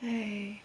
Hey.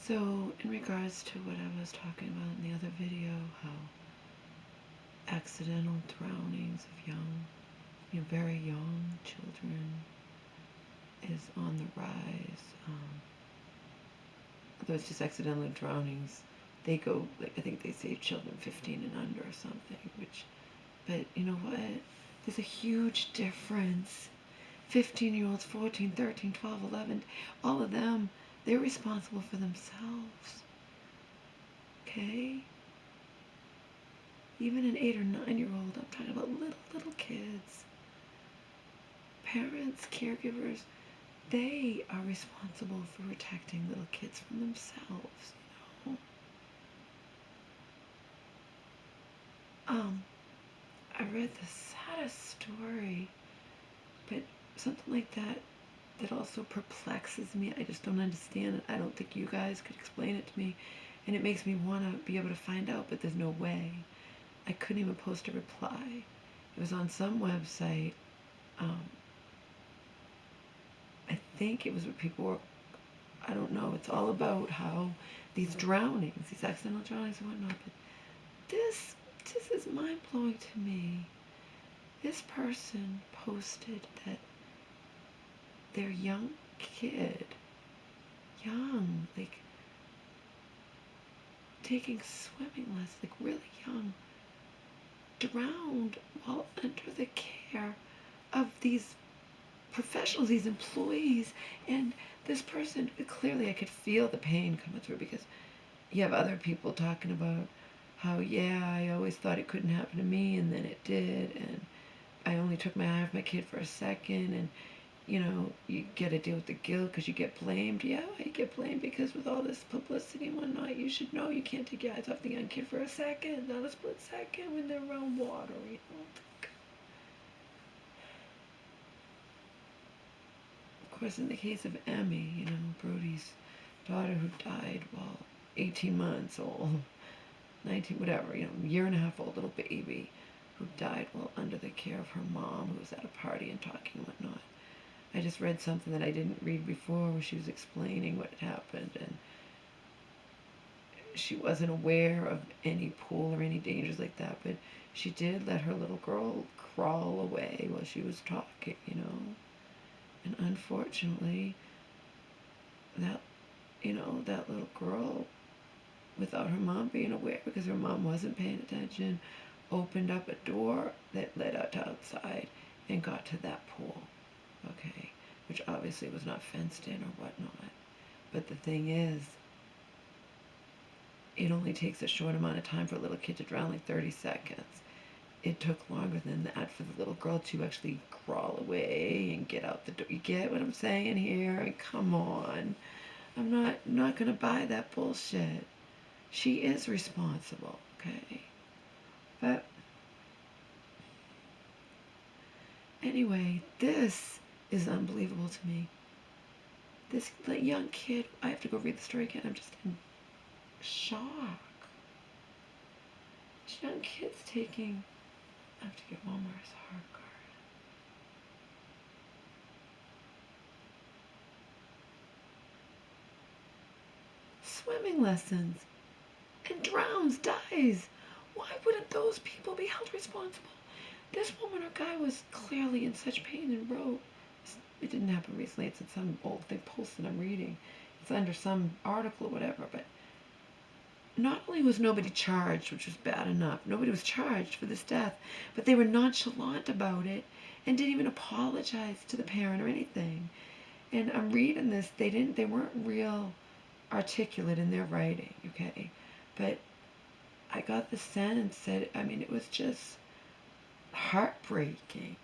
So, in regards to what I was talking about in the other video, how accidental drownings of very young children is on the rise. Those just accidental drownings, they go, like, I think they say children 15 and under or something, but you know what? There's a huge difference. 15-year-olds, 14, 13, 12, 11, all of them, they're responsible for themselves. Okay? Even an 8 or 9-year-old, I'm talking about little kids. Parents, caregivers, they are responsible for protecting little kids from themselves, you know? I read the saddest story, but something like that also perplexes me. I just don't understand it. I don't think you guys could explain it to me, and it makes me want to be able to find out, but there's no way. I couldn't even post a reply. It was on some website. I think it was what people were, I don't know. It's all about how these drownings, these accidental drownings and whatnot, but this is mind-blowing to me. This person posted that their young kid, like taking swimming lessons, like really young, drowned while under the care of these professionals, these employees. And this person, clearly I could feel the pain coming through, because you have other people talking about how, yeah, I always thought it couldn't happen to me, and then it did, and I only took my eye off my kid for a second, and you know, you get to deal with the guilt because you get blamed. Yeah, you get blamed because with all this publicity and whatnot, you should know you can't take your eyes off the young kid for a second, not a split second, when they're around water, you know. Of course, in the case of Emmy, you know, Brody's daughter who died while 18 months old, 19, whatever, you know, year and a half old little baby who died while under the care of her mom, who was at a party and talking and whatnot. I just read something that I didn't read before, where she was explaining what had happened, and she wasn't aware of any pool or any dangers like that, but she did let her little girl crawl away while she was talking, you know. And unfortunately, that little girl, without her mom being aware, because her mom wasn't paying attention, opened up a door that led out to outside and got to that pool. Okay, which obviously was not fenced in or whatnot. But the thing is, it only takes a short amount of time for a little kid to drown, like 30 seconds. It took longer than that for the little girl to actually crawl away and get out the door. You get what I'm saying here? Come on. I'm not going to buy that bullshit. She is responsible, okay? But anyway, this is unbelievable to me. This young kid, I have to go read the story again. I'm just in shock. This young kid's taking, I have to get one more hard card. Swimming lessons, and drowns, dies. Why wouldn't those people be held responsible? This woman or guy was clearly in such pain and wrote, it didn't happen recently, it's in some old thing posted I'm reading. It's under some article or whatever, but not only was nobody charged, which was bad enough, nobody was charged for this death, but they were nonchalant about it and didn't even apologize to the parent or anything. And I'm reading this, they weren't real articulate in their writing, okay? But I got the sense that, I mean, it was just heartbreaking.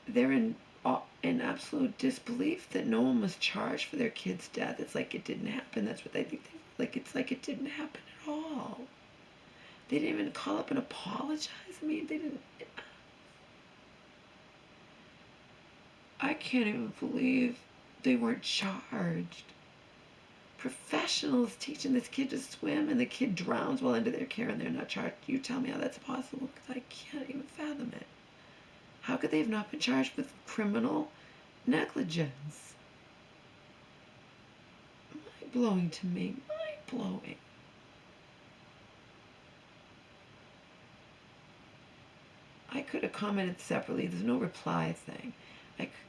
They're in absolute disbelief that no one was charged for their kid's death. It's like it didn't happen. That's what they think. Like, it's like it didn't happen at all. They didn't even call up and apologize. I mean, they didn't. I can't even believe they weren't charged. Professionals teaching this kid to swim, and the kid drowns while under their care and they're not charged. You tell me how that's possible, because I can't even fathom it. How could they have not been charged with criminal Negligence. Mind-blowing to me. Mind-blowing. I could have commented separately. There's no reply thing.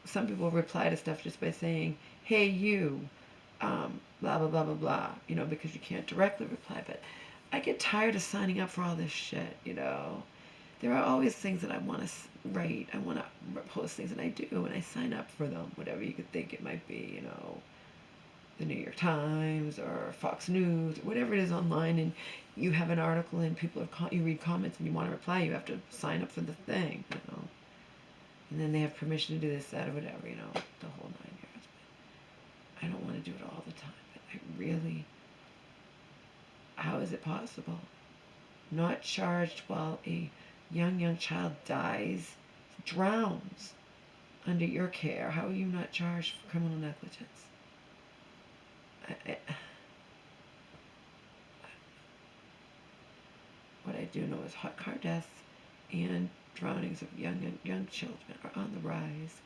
Some people reply to stuff just by saying, hey, you, blah, blah, blah, blah, blah, because you can't directly reply. But I get tired of signing up for all this shit, There are always things that I want to write. I want to post things, and I do, and I sign up for them, whatever you could think it might be, the New York Times or Fox News, whatever it is online, and you have an article and you read comments and you want to reply, you have to sign up for the thing, And then they have permission to do this, that, or whatever, the whole 9 years. But I don't want to do it all the time. But I really, how is it possible? Not charged while a young child dies, drowns under your care. How are you not charged for criminal negligence? What I do know is hot car deaths and drownings of young children are on the rise,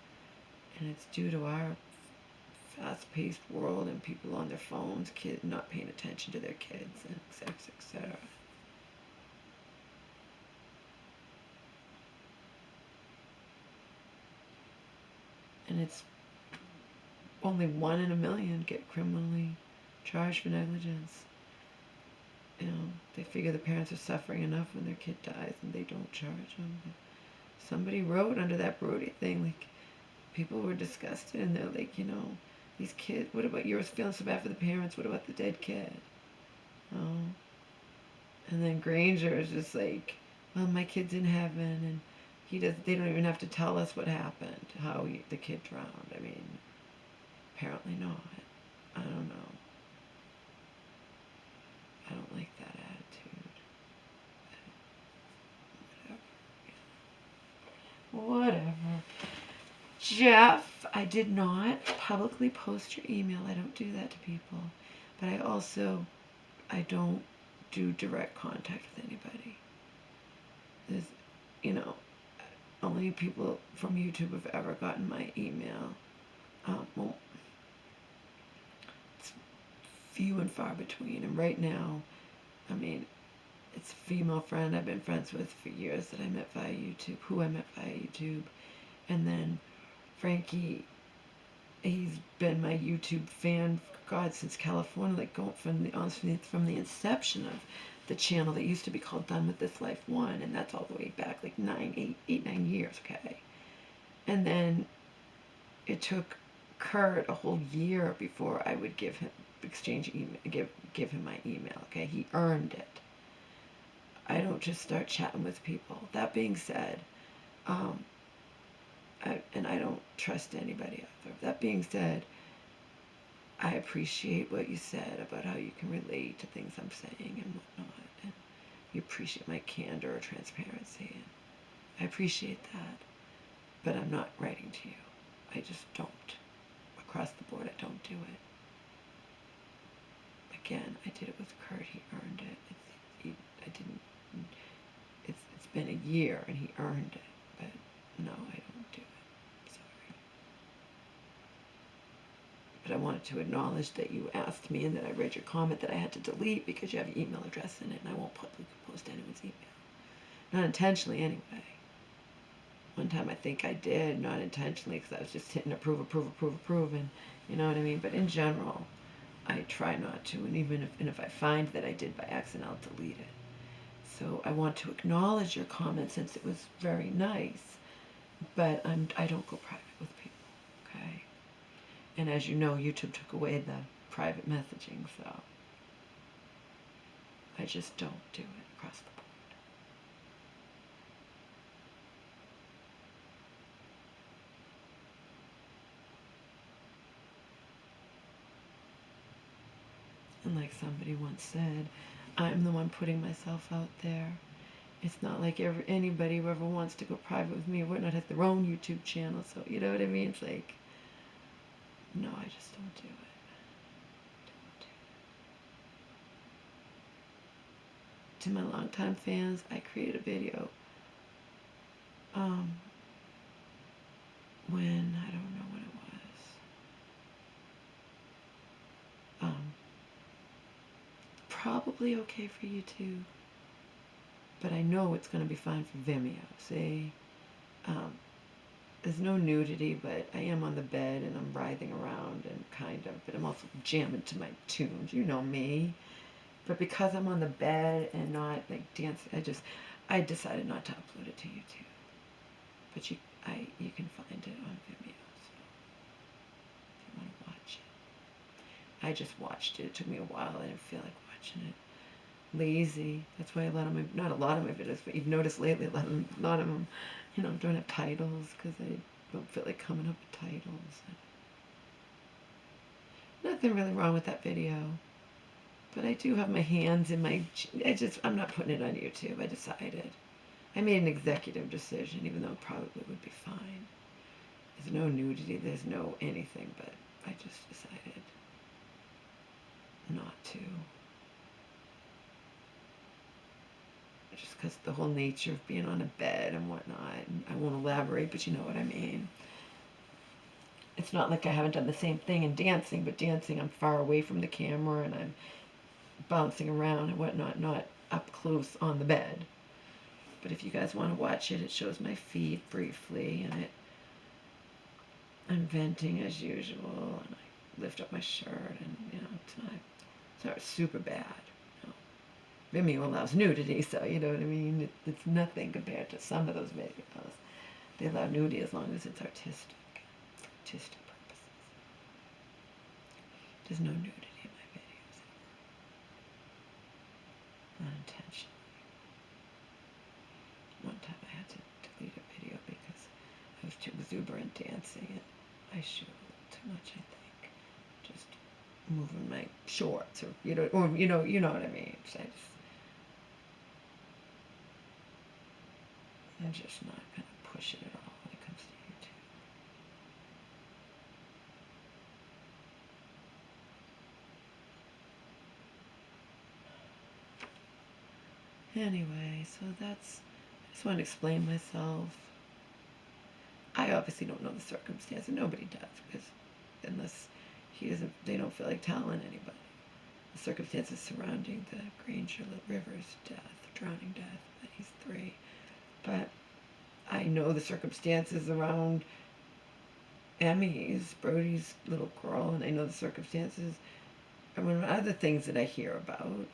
and it's due to our fast-paced world and people on their phones, kids not paying attention to their kids, and etc. And it's only 1 in a million get criminally charged for negligence. They figure the parents are suffering enough when their kid dies and they don't charge them. But somebody wrote under that Brody thing, like, people were disgusted and they're like, these kids, what about yours feeling so bad for the parents? What about the dead kid? Oh. And then Granger is just like, well, my kid's in heaven, and they don't even have to tell us what happened, how the kid drowned. I mean, apparently not. I don't know. I don't like that attitude. Whatever. Jeff, I did not publicly post your email. I don't do that to people. But I don't do direct contact with anybody. There's, only people from YouTube have ever gotten my email. Well, it's few and far between. And right now, I mean, it's a female friend I've been friends with for years that I met via YouTube, And then Frankie, he's been my YouTube fan, God, since California, like going from the inception of the channel that used to be called Done With This Life 1, and that's all the way back like 9 years, okay? And then it took Kurt a whole year before I would give him my email, okay? He earned it. I don't just start chatting with people. That being said, and I don't trust anybody out there. That being said, I appreciate what you said about how you can relate to things I'm saying and whatnot, and you appreciate my candor or transparency, and I appreciate that, but I'm not writing to you. I just don't. Across the board, I don't do it. Again, I did it with Kurt. He earned it. It's been a year, and he earned it, but no, I don't do it. Sorry. But I wanted to acknowledge that you asked me and that I read your comment that I had to delete because you have your email address in it, and I won't publicly post anyone's email. Not intentionally, anyway. One time I think I did, not intentionally, because I was just hitting approve, and you know what I mean? But in general, I try not to, and even if I find that I did by accident, I'll delete it. So I want to acknowledge your comment since it was very nice, but I don't go private with people, okay? And as you know, YouTube took away the private messaging, so I just don't do it across the board. And like somebody once said, I'm the one putting myself out there. It's not like anybody who ever wants to go private with me would not have their own YouTube channel, so you know what I mean? It's like, no, I just don't do it. To my longtime fans, I created a video when, I don't know when it probably okay for YouTube, but I know it's going to be fine for Vimeo. See, there's no nudity, but I am on the bed and I'm writhing around and kind of, but I'm also jamming to my tunes. You know me. But because I'm on the bed and not like dancing, I decided not to upload it to YouTube. But you can find it on Vimeo, so if you want to watch it. I just watched it. It took me a while. I didn't feel like watching it. Lazy. That's why not a lot of my videos, but you've noticed lately a lot of them, don't have titles because I don't feel like coming up with titles. Nothing really wrong with that video. But I do have my hands in my... I'm not putting it on YouTube. I decided. I made an executive decision, even though it probably would be fine. There's no nudity. There's no anything, but I just decided not to. Just because the whole nature of being on a bed and whatnot. And I won't elaborate, but you know what I mean. It's not like I haven't done the same thing in dancing, but dancing I'm far away from the camera and I'm bouncing around and whatnot, not up close on the bed. But if you guys want to watch it, it shows my feet briefly, and I'm venting as usual, and I lift up my shirt, and it's not super bad. Vimeo allows nudity, so you know what I mean. It's nothing compared to some of those videos. They allow nudity as long as it's artistic, for artistic purposes. There's no nudity in my videos, not intentionally. One time I had to delete a video because I was too exuberant dancing and I showed a little too much, I think. Just moving my shorts or you know what I mean. So I'm just not going to push it at all when it comes to YouTube. Anyway, so I just want to explain myself. I obviously don't know the circumstances. Nobody does, because unless they don't feel like telling anybody. The circumstances surrounding the Granger River's drowning death, that he's 3. But I know the circumstances around Emmy's, Brody's little girl, and I know the circumstances, other things that I hear about,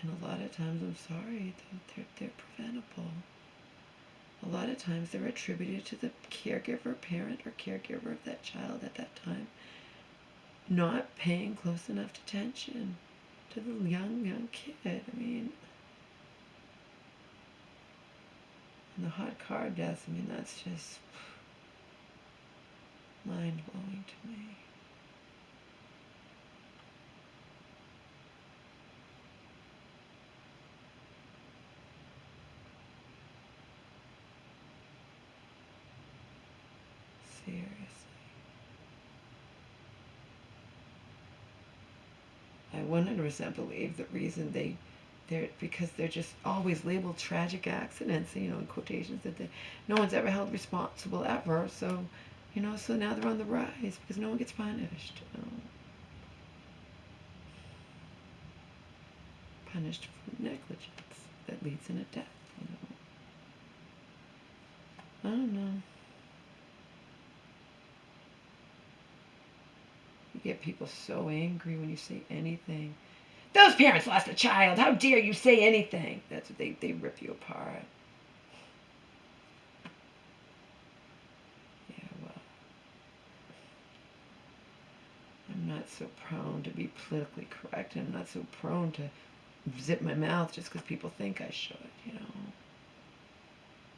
And a lot of times, I'm sorry, they're preventable. A lot of times they're attributed to the caregiver, parent, or caregiver of that child at that time not paying close enough attention to the young kid. And the hot car deaths, that's just mind-blowing to me. Seriously. I 100% believe the reason because they're just always labeled tragic accidents, in quotations, that no one's ever held responsible ever. So, so now they're on the rise because no one gets punished. Punished for negligence that leads in a death. I don't know. You get people so angry when you say anything. Those parents lost a child. How dare you say anything? That's what they rip you apart. Yeah, well, I'm not so prone to be politically correct, and I'm not so prone to zip my mouth just because people think I should,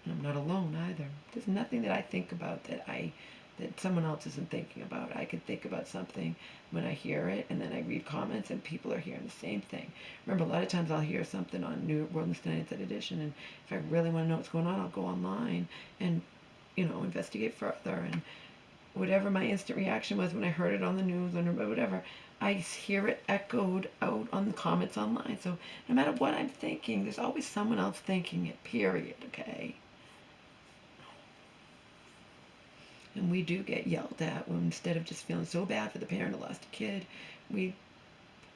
And I'm not alone either. There's nothing that I think about that someone else isn't thinking about. I could think about something when I hear it, and then I read comments, and people are hearing the same thing. Remember, a lot of times I'll hear something on New World News 99th edition, and if I really want to know what's going on, I'll go online and, investigate further. And whatever my instant reaction was when I heard it on the news or whatever, I hear it echoed out on the comments online. So no matter what I'm thinking, there's always someone else thinking it, period, okay? And we do get yelled at when, instead of just feeling so bad for the parent who lost a kid, we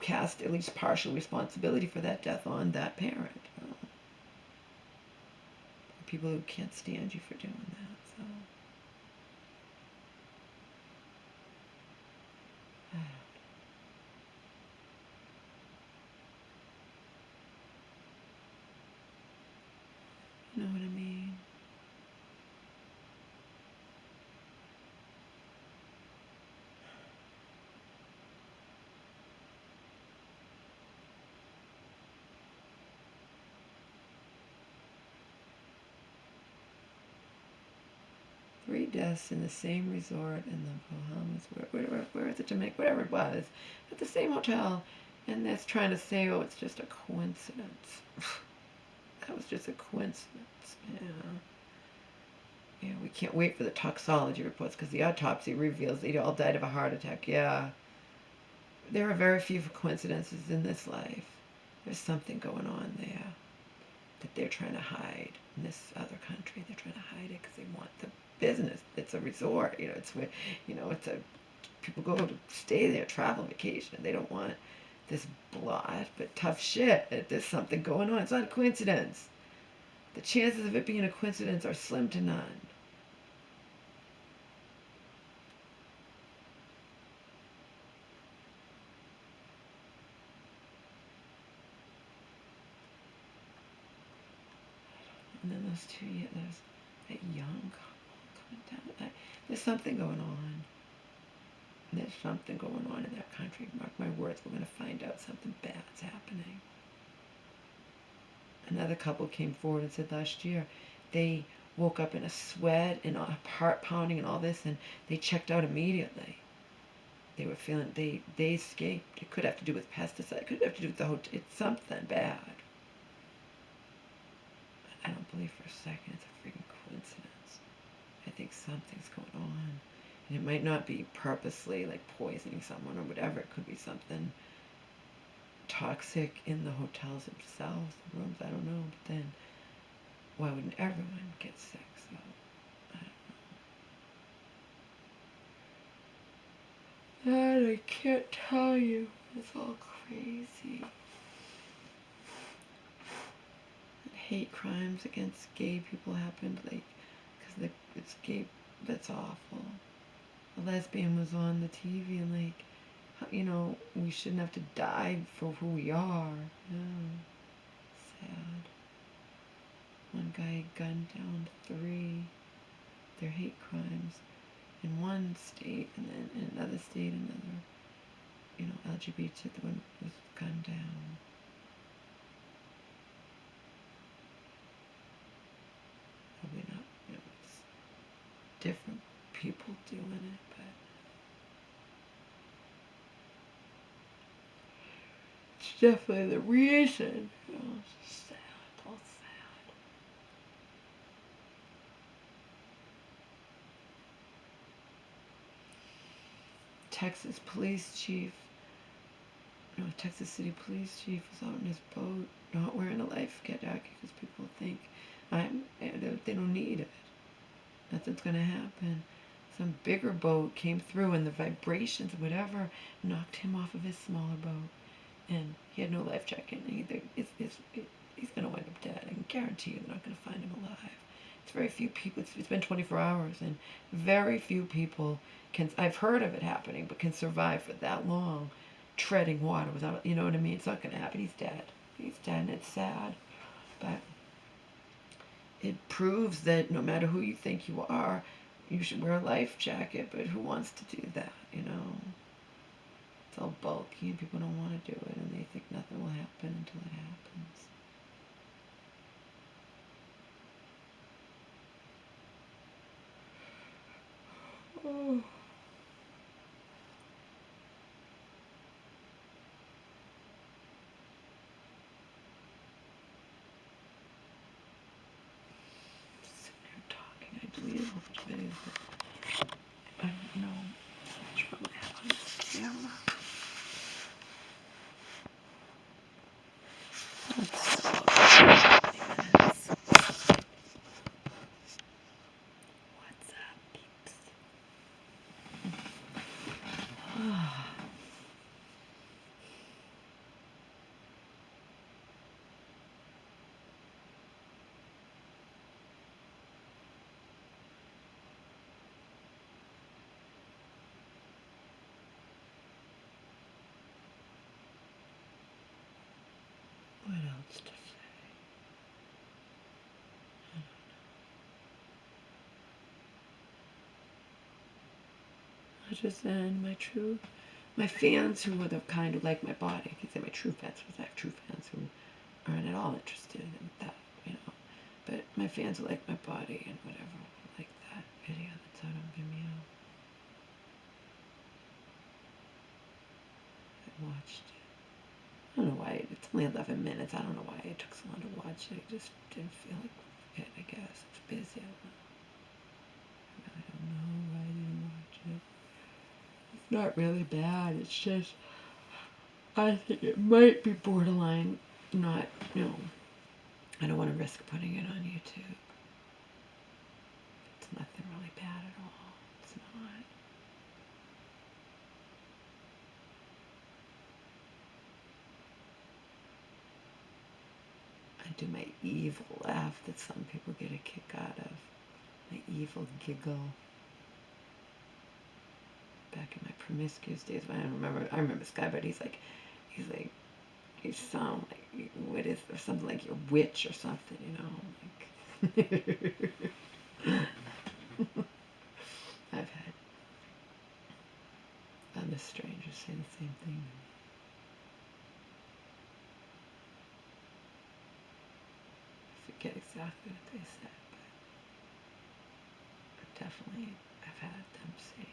cast at least partial responsibility for that death on that parent. People who can't stand you for doing that. So you know what I mean? Three deaths in the same resort in the Bahamas, where is it, Jamaica, whatever it was, at the same hotel, and that's trying to say, oh, it's just a coincidence. That was just a coincidence. Yeah, we can't wait for the toxicology reports because the autopsy reveals they all died of a heart attack. Yeah, there are very few coincidences in this life. There's something going on there that they're trying to hide in this other country. They're trying to hide it because they want the business. It's a resort. It's where, it's a, people go to stay there, travel, vacation, and they don't want this blot, but tough shit. There's something going on. It's not a coincidence. The chances of it being a coincidence are slim to none. And then there's that young couple coming down. There's something going on. There's something going on in that country. Mark my words, we're going to find out something bad's happening. Another couple came forward and said last year they woke up in a sweat and heart pounding and all this, and they checked out immediately. They were feeling, they escaped. It could have to do with pesticide. It could have to do with the hotel. It's something bad. I don't believe for a second it's a freaking coincidence. I think something's going on. And it might not be purposely like poisoning someone or whatever. It could be something toxic in the hotels themselves, the rooms, I don't know. But then, why wouldn't everyone get sick? So, I don't know. That I can't tell you. It's all crazy. Hate crimes against gay people happened, like, because it's gay. That's awful. A lesbian was on the TV and, like, we shouldn't have to die for who we are. No. Sad. One guy gunned down 3. They're hate crimes in one state, and then in another state, another, LGBT one was gunned down. Probably not, it's different people doing it, but it's definitely the reason. It's sad, all sad. Texas City police chief was out in his boat, not wearing a life jacket because people think they don't need it. Nothing's gonna happen. Some bigger boat came through, and the vibrations, whatever, knocked him off of his smaller boat, and he had no life jacket. And he's gonna wind up dead. I can guarantee you they're not gonna find him alive. It's very few people. It's been 24 hours, and very few people can. I've heard of it happening, but can survive for that long, treading water without. You know what I mean? It's not gonna happen. He's dead. He's dead, and it's sad, but it proves that no matter who you think you are, you should wear a life jacket. But who wants to do that? It's all bulky, and people don't want to do it, and they think nothing will happen until it happens. Oh. Talking, I believe, which videos, but I don't know. It's probably on camera. What's up, peeps? else to say. I just and my fans who would have kind of like my body. I can say my true fans, because I have true fans who aren't at all interested in that, you know. But my fans who like my body and whatever, like that video that's out on Vimeo. I watched it. I don't know why. It's only 11 minutes. I don't know why it took so long to watch it. I just didn't feel like it, I guess. It's busy. I don't know why I didn't watch it. It's not really bad. It's just, I think it might be borderline not, you know, I don't want to risk putting it on YouTube. It's nothing really bad at all. It's not. I do my evil laugh that some people get a kick out of. My evil giggle. Back in my promiscuous days, when I remember this guy, but he's like, you sound like, what is there, something like you're a witch or something, you know, like, I've had other strangers say the same thing. I forget exactly what they said, but definitely I've had them say